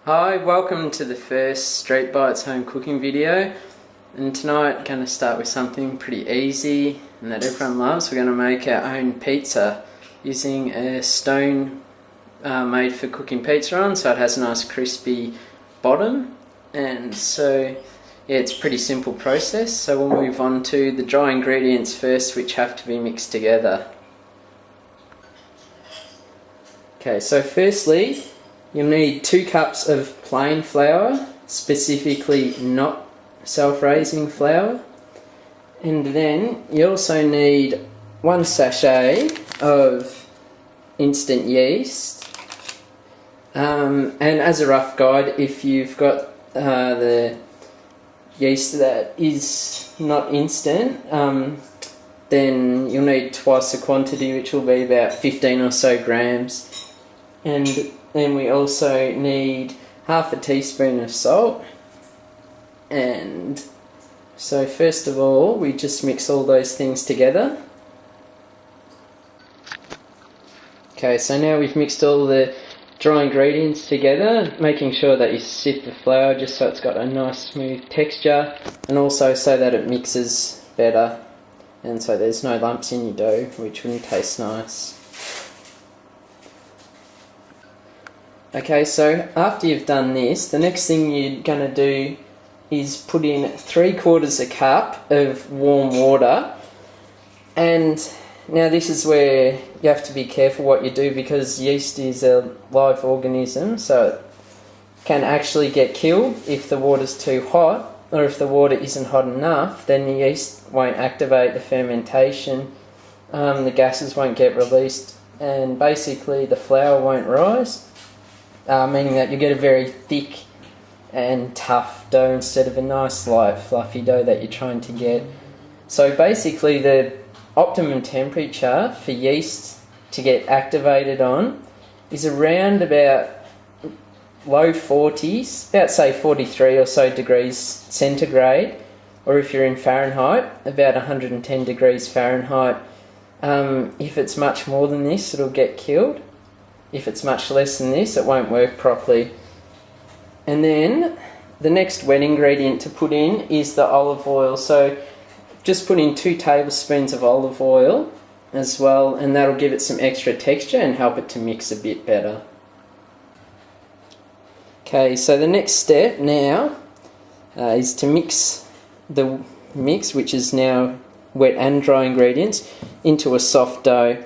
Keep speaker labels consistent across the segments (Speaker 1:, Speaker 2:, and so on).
Speaker 1: Hi, welcome to the first StreetBites home cooking video, and tonight I'm going to start with something pretty easy and that everyone loves. We're going to make our own pizza using a stone made for cooking pizza on, so it has a nice crispy bottom. And so yeah, it's a pretty simple process, so we'll move on to the dry ingredients first, which have to be mixed together. Okay, so firstly you'll need 2 cups of plain flour, specifically not self-raising flour, and then you also need 1 sachet of instant yeast. And as a rough guide, if you've got the yeast that is not instant, then you'll need twice the quantity, which will be about 15 or so grams. And then we also need half a teaspoon of salt. And so first of all, we just mix all those things together. Okay, so now we've mixed all the dry ingredients together, making sure that you sift the flour just so it's got a nice smooth texture, and also so that it mixes better and so there's no lumps in your dough, which wouldn't taste nice. Okay, so after you've done this, the next thing you're going to do is put in 3/4 a cup of warm water. And now this is where you have to be careful what you do, because yeast is a live organism, so it can actually get killed if the water's too hot, or if the water isn't hot enough, then the yeast won't activate the fermentation, the gases won't get released, and basically the flour won't rise. Meaning that you get a very thick and tough dough instead of a nice light fluffy dough that you're trying to get. So basically the optimum temperature for yeast to get activated on is around about low 40s, about say 43 or so degrees centigrade, or if you're in Fahrenheit, about 110 degrees Fahrenheit. If it's much more than this, it'll get killed. If it's much less than this, it won't work properly. And then the next wet ingredient to put in is the olive oil. So just put in 2 tablespoons of olive oil as well, and that'll give it some extra texture and help it to mix a bit better. Okay, so the next step now is to mix the mix, which is now wet and dry ingredients, into a soft dough.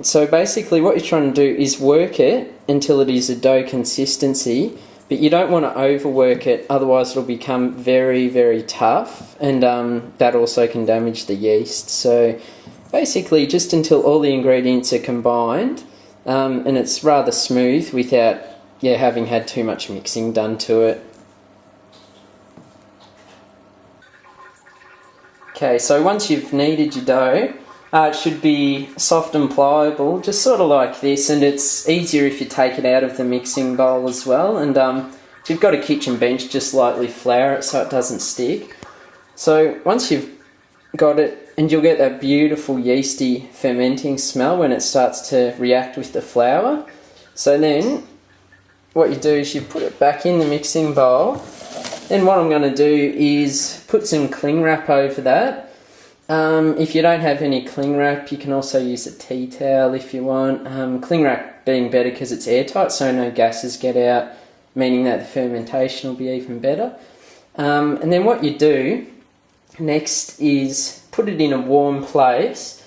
Speaker 1: So basically what you're trying to do is work it until it is a dough consistency, but you don't want to overwork it, otherwise it'll become very, very tough, and that also can damage the yeast. So basically just until all the ingredients are combined, and it's rather smooth without having had too much mixing done to it. Okay, so once you've kneaded your dough, it should be soft and pliable, just sort of like this, and it's easier if you take it out of the mixing bowl as well. And if you've got a kitchen bench, just lightly flour it so it doesn't stick. So once you've got it, and you'll get that beautiful yeasty fermenting smell when it starts to react with the flour. So then what you do is you put it back in the mixing bowl. Then what I'm going to do is put some cling wrap over that. If you don't have any cling wrap, you can also use a tea towel if you want. Cling wrap being better because it's airtight, so no gases get out, meaning that the fermentation will be even better. And then what you do next is put it in a warm place,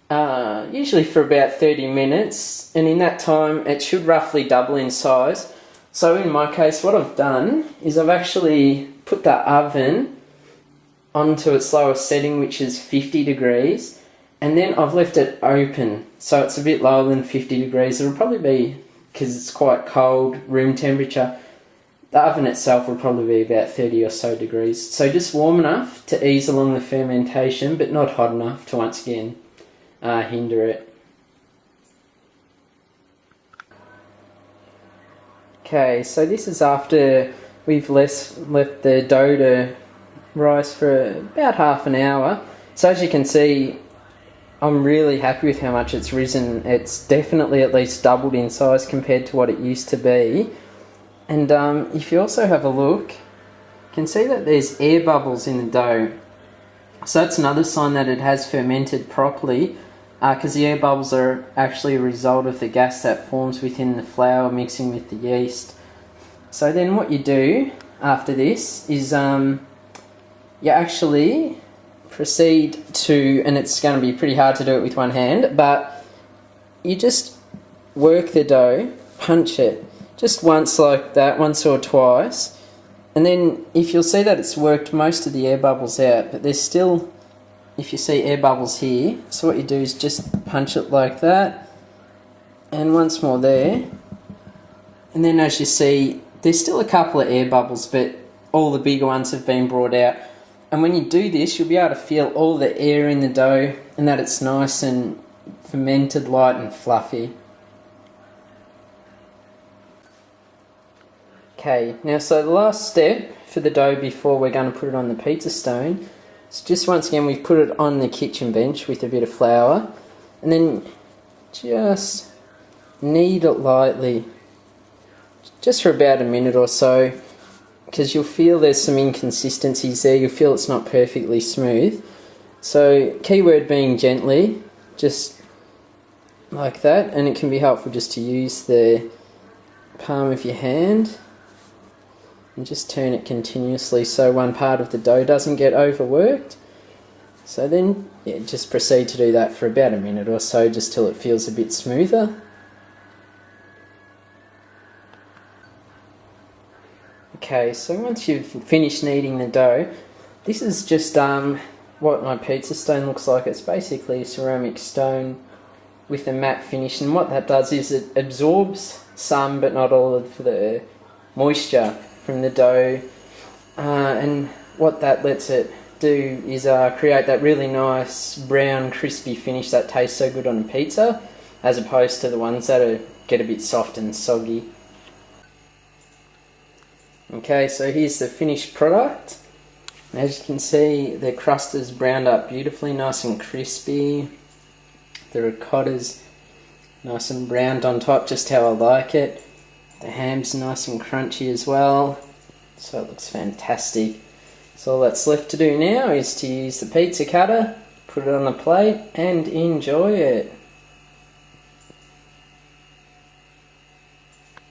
Speaker 1: usually for about 30 minutes, and in that time it should roughly double in size. So in my case, what I've done is I've actually put the oven onto its lowest setting, which is 50 degrees, and then I've left it open, so it's a bit lower than 50 degrees. It'll probably be, because it's quite cold, room temperature, the oven itself will probably be about 30 or so degrees. So just warm enough to ease along the fermentation, but not hot enough to once again hinder it. Okay, so this is after we've left the dough to rise for about half an hour. So as you can see, I'm really happy with how much it's risen. It's definitely at least doubled in size compared to what it used to be. And if you also have a look, you can see that there's air bubbles in the dough. So that's another sign that it has fermented properly, because the air bubbles are actually a result of the gas that forms within the flour mixing with the yeast. So then what you do after this is you actually proceed to, and it's going to be pretty hard to do it with one hand, but you just work the dough, punch it, just once like that, once or twice, and then if you'll see that it's worked most of the air bubbles out, but there's still, if you see air bubbles here, so what you do is just punch it like that, and once more there, and then as you see, there's still a couple of air bubbles, but all the bigger ones have been brought out. And when you do this, you'll be able to feel all the air in the dough and that it's nice and fermented, light and fluffy. Okay, now so the last step for the dough before we're going to put it on the pizza stone is just once again we've put it on the kitchen bench with a bit of flour, and then just knead it lightly, just for about a minute or so, because you'll feel there's some inconsistencies there, you'll feel it's not perfectly smooth. So keyword being gently, just like that, and it can be helpful just to use the palm of your hand and just turn it continuously so one part of the dough doesn't get overworked. So then, yeah, just proceed to do that for about a minute or so, just till it feels a bit smoother. Okay, so once you've finished kneading the dough, this is just what my pizza stone looks like. It's basically a ceramic stone with a matte finish, and what that does is it absorbs some but not all of the moisture from the dough, and what that lets it do is create that really nice brown crispy finish that tastes so good on a pizza, as opposed to the ones that get a bit soft and soggy. Okay, so here's the finished product. As you can see, the crust is browned up beautifully, nice and crispy. The ricotta's nice and browned on top, just how I like it. The ham's nice and crunchy as well, so it looks fantastic. So all that's left to do now is to use the pizza cutter, put it on the plate and enjoy it.